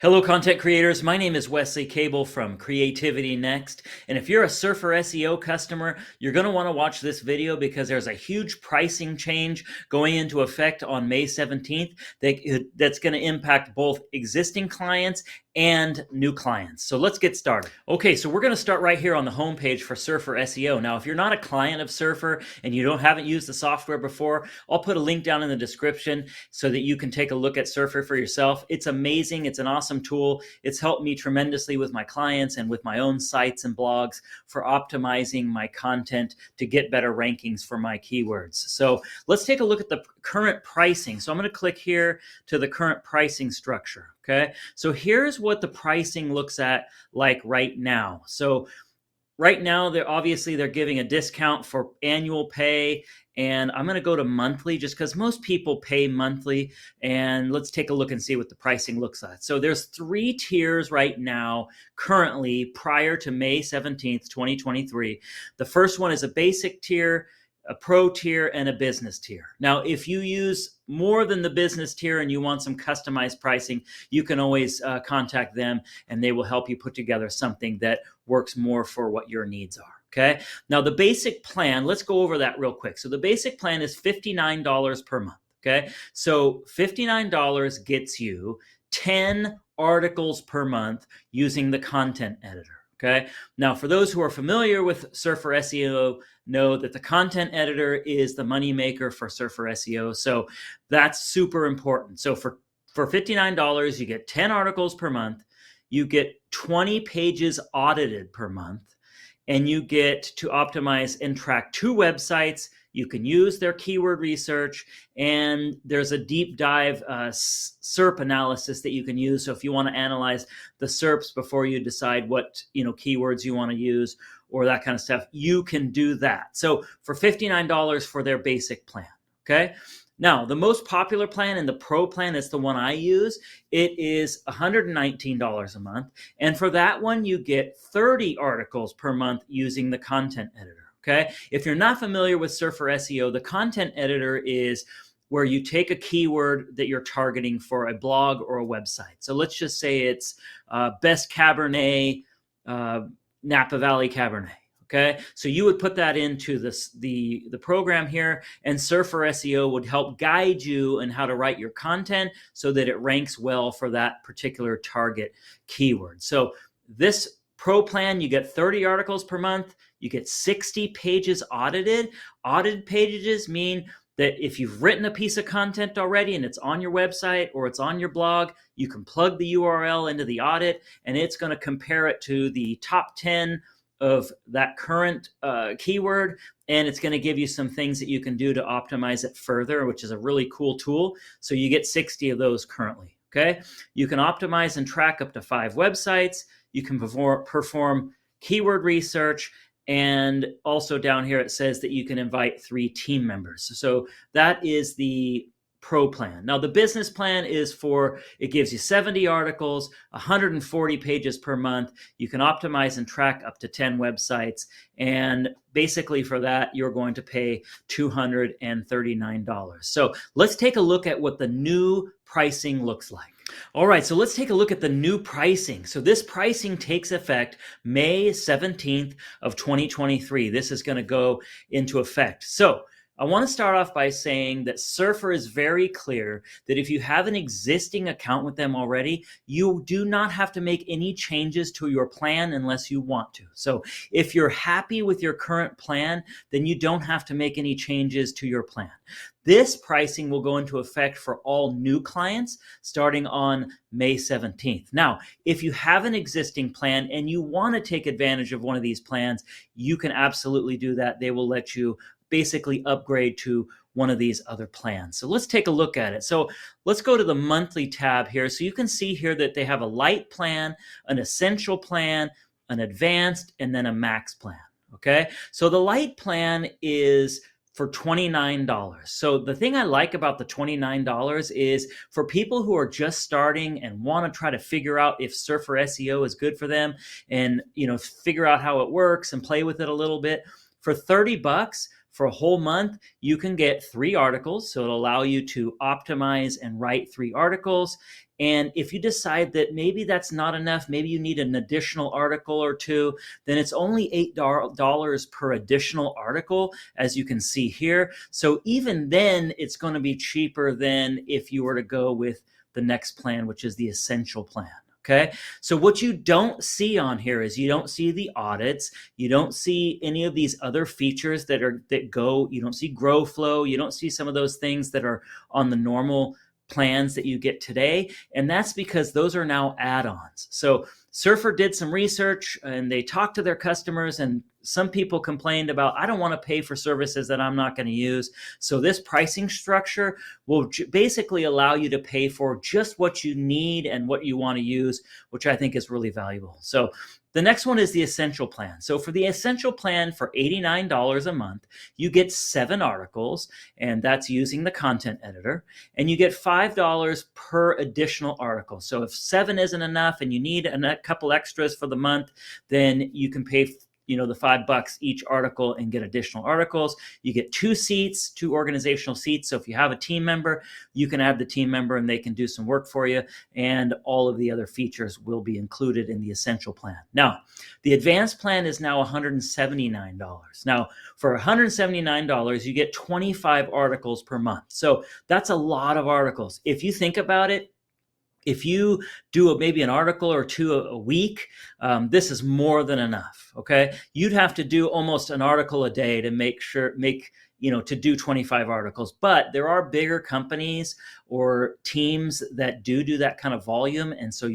Hello, content creators. My name is Wesley Cable from Creativity Next. And if you're a Surfer SEO customer, you're going to want to watch this video because there's a huge pricing change going into effect on May 17th that's going to impact both existing clients and new clients. So let's get started. Okay, so we're going to start right here on the homepage for Surfer SEO. Now, if you're not a client of Surfer and you haven't used the software before, I'll put a link down in the description so that you can take a look at Surfer for yourself. It's amazing. It's an awesome tool. It's helped me tremendously with my clients and with my own sites and blogs for optimizing my content to get better rankings for my keywords. So let's take a look at the current pricing. So I'm going to click here to the current pricing structure. Okay, so here's what the pricing looks at like right now. So right now, they're giving a discount for annual pay, and I'm going to go to monthly just because most people pay monthly. And let's take a look and see what the pricing looks like. So there's 3 tiers right now, currently, prior to May 17th, 2023. The first one is a basic tier, a pro tier, and a business tier. Now, if you use more than the business tier and you want some customized pricing, you can always contact them and they will help you put together something that works more for what your needs are. Okay. Now, the basic plan, let's go over that real quick. So the basic plan is $59 per month. Okay. So $59 gets you 10 articles per month using the content editor. Okay. Now, for those who are familiar with Surfer SEO, know that the content editor is the moneymaker for Surfer SEO. So that's super important. So for $59, you get 10 articles per month, you get 20 pages audited per month, and you get to optimize and track 2 websites. You can use their keyword research, and there's a deep dive SERP analysis that you can use. So if you want to analyze the SERPs before you decide what keywords you want to use or that kind of stuff, you can do that. So for $59 for their basic plan, okay? Now, the most popular plan and the pro plan is the one I use. It is $119 a month. And for that one, you get 30 articles per month using the content editor. Okay. If you're not familiar with Surfer SEO, the content editor is where you take a keyword that you're targeting for a blog or a website. So let's just say it's best Cabernet, Napa Valley Cabernet. Okay, so you would put that into the program here, and Surfer SEO would help guide you in how to write your content so that it ranks well for that particular target keyword. So this pro plan, you get 30 articles per month. You get 60 pages audited. Audited pages mean that if you've written a piece of content already and it's on your website or it's on your blog, you can plug the URL into the audit, and it's going to compare it to the top 10 of that current keyword, and it's going to give you some things that you can do to optimize it further, which is a really cool tool. So you get 60 of those currently. Okay, you can optimize and track up to 5 websites. You can perform keyword research, and also down here it says that you can invite 3 team members. So that is the pro plan. Now, the business plan it gives you 70 articles, 140 pages per month. You can optimize and track up to 10 websites. And basically for that, you're going to pay $239. So let's take a look at what the new pricing looks like. All right, so let's take a look at the new pricing. So this pricing takes effect May 17th of 2023. This is going to go into effect. So I want to start off by saying that Surfer is very clear that if you have an existing account with them already, you do not have to make any changes to your plan unless you want to. So if you're happy with your current plan, then you don't have to make any changes to your plan. This pricing will go into effect for all new clients starting on May 17th. Now, if you have an existing plan and you want to take advantage of one of these plans, you can absolutely do that. They will let you basically upgrade to one of these other plans. So let's take a look at it. So let's go to the monthly tab here. So you can see here that they have a Lite plan, an essential plan, an advanced, and then a max plan. Okay. So the Lite plan is for $29. So the thing I like about the $29 is for people who are just starting and want to try to figure out if Surfer SEO is good for them and, figure out how it works and play with it a little bit. For $30, For a whole month, you can get 3 articles. So it'll allow you to optimize and write 3 articles. And if you decide that maybe that's not enough, maybe you need an additional article or 2, then it's only $8 per additional article, as you can see here. So even then, it's going to be cheaper than if you were to go with the next plan, which is the Essential Plan. Okay, so what you don't see on here is you don't see the audits, you don't see any of these other features you don't see Grow Flow, you don't see some of those things that are on the normal plans that you get today, and that's because those are now add-ons. So Surfer did some research and they talked to their customers, and some people complained about, I don't want to pay for services that I'm not going to use. So this pricing structure will basically allow you to pay for just what you need and what you want to use, which I think is really valuable. So the next one is the Essential Plan. So for the Essential Plan, for $89 a month, you get 7 articles, and that's using the content editor, and you get $5 per additional article. So if 7 isn't enough and you need a couple extras for the month, then you can pay the $5 each article and get additional articles. You get 2 seats, 2 organizational seats. So if you have a team member, you can add the team member and they can do some work for you. And all of the other features will be included in the Essential Plan. Now, the Advanced Plan is now $179. Now, for $179, you get 25 articles per month. So that's a lot of articles. If you think about it, if you do maybe an article or 2 a week, this is more than enough. Okay, you'd have to do almost an article a day to to do 25 articles. But there are bigger companies or teams that do that kind of volume, and so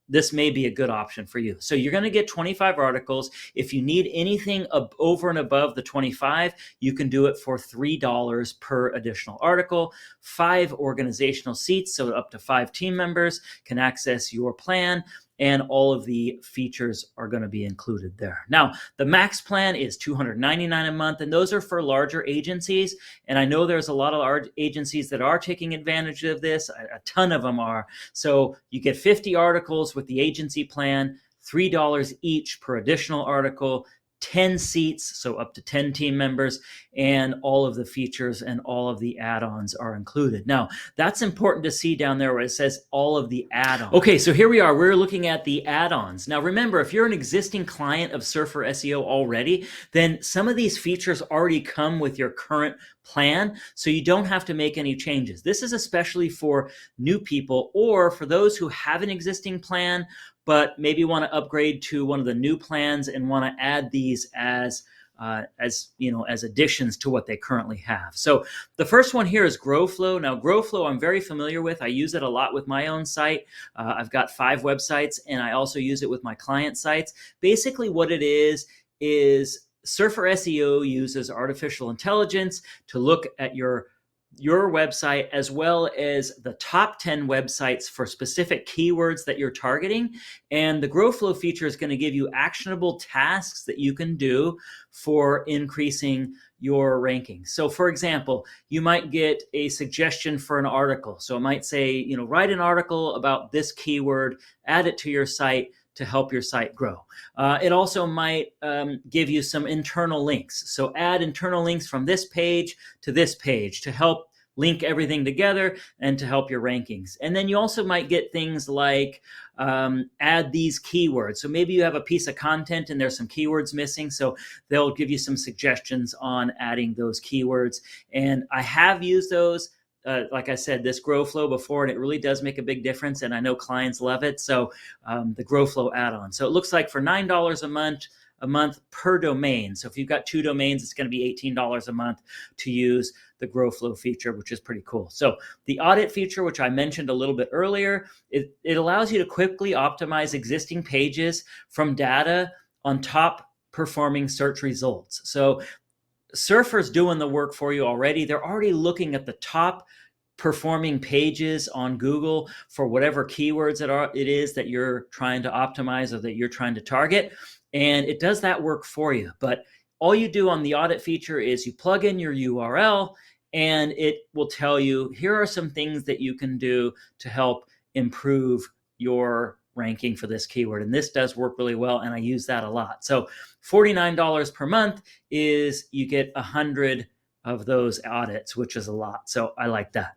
this may be a good option for you. So you're going to get 25 articles. If you need anything over and above the 25, you can do it for $3 per additional article. 5 organizational seats, so up to 5 team members can access your plan, and all of the features are going to be included there. Now, the Max Plan is $299 a month, and those are for larger agencies. And I know there's a lot of large agencies that are taking advantage of this. A ton of them are. So you get 50 articles with the agency plan, $3 each per additional article, 10 seats, so up to 10 team members, and all of the features and all of the add-ons are included. Now, that's important to see down there where it says all of the add-ons. Okay, so here we are. We're looking at the add-ons. Now, remember, if you're an existing client of Surfer SEO already, then some of these features already come with your current plan, so you don't have to make any changes. This is especially for new people or for those who have an existing plan but maybe want to upgrade to one of the new plans and want to add these as additions to what they currently have. So the first one here is Grow Flow. Now, Grow Flow I'm very familiar with. I use it a lot with my own site. I've got 5 websites, and I also use it with my client sites. Basically, what it is Surfer SEO uses artificial intelligence to look at your website as well as the top 10 websites for specific keywords that you're targeting. And the Grow Flow feature is going to give you actionable tasks that you can do for increasing your rankings. So for example, you might get a suggestion for an article. So it might say, write an article about this keyword, add it to your site to help your site grow. It also might give you some internal links. So add internal links from this page to help link everything together and to help your rankings. And then you also might get things like add these keywords. So maybe you have a piece of content and there's some keywords missing. So they'll give you some suggestions on adding those keywords. And I have used those. Like I said, this Grow Flow before, and it really does make a big difference. And I know clients love it. So the Grow Flow add-on. So it looks like for $9 a month per domain. So if you've got 2 domains, it's going to be $18 a month to use the Grow Flow feature, which is pretty cool. So the audit feature, which I mentioned a little bit earlier, it allows you to quickly optimize existing pages from data on top performing search results. So Surfer's doing the work for you already. They're already looking at the top performing pages on Google for whatever keywords it is that you're trying to optimize or that you're trying to target. And it does that work for you. But all you do on the audit feature is you plug in your URL and it will tell you, here are some things that you can do to help improve your ranking for this keyword. And this does work really well, and I use that a lot. So $49 per month is you get 100 of those audits, which is a lot. So I like that.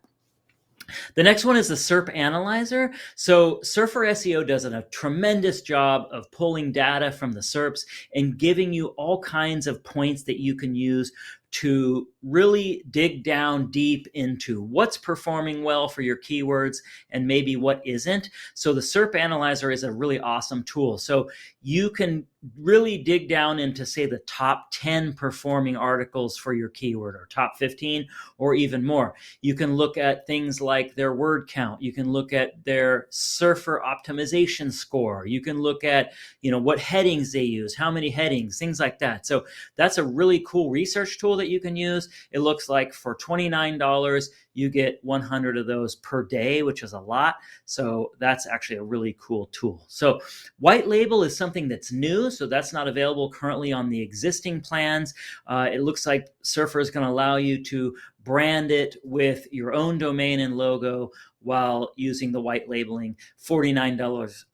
The next one is the SERP Analyzer. So Surfer SEO does a tremendous job of pulling data from the SERPs and giving you all kinds of points that you can use to really dig down deep into what's performing well for your keywords and maybe what isn't. So the SERP Analyzer is a really awesome tool. So you can really dig down into, say, the top 10 performing articles for your keyword, or top 15, or even more. You can look at things like their word count. You can look at their surfer optimization score. You can look at, what headings they use, how many headings, things like that. So that's a really cool research tool that you can use. It looks like for $29, you get 100 of those per day, which is a lot. So that's actually a really cool tool. So white label is something that's new. So that's not available currently on the existing plans. It looks like Surfer is going to allow you to brand it with your own domain and logo while using the white labeling. $49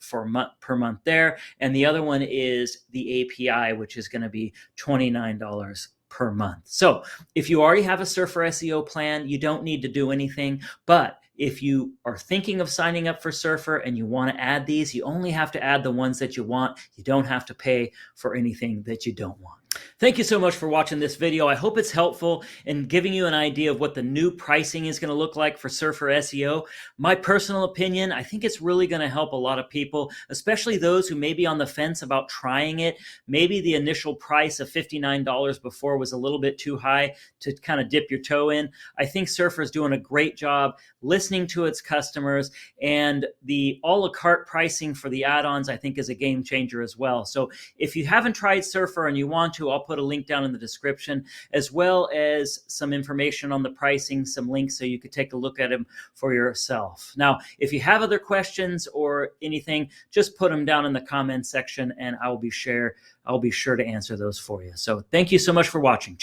per month there. And the other one is the API, which is going to be $29 per month. So if you already have a Surfer SEO plan, you don't need to do anything. But if you are thinking of signing up for Surfer and you want to add these, you only have to add the ones that you want. You don't have to pay for anything that you don't want. Thank you so much for watching this video. I hope it's helpful in giving you an idea of what the new pricing is going to look like for Surfer SEO. My personal opinion, I think it's really going to help a lot of people, especially those who may be on the fence about trying it. Maybe the initial price of $59 before was a little bit too high to kind of dip your toe in. I think Surfer is doing a great job listening to its customers, and the a la carte pricing for the add-ons I think is a game changer as well. So if you haven't tried Surfer and you want to, I'll put a link down in the description, as well as some information on the pricing, some links so you could take a look at them for yourself. Now, if you have other questions or anything, just put them down in the comments section and I'll be sure to answer those for you. So thank you so much for watching.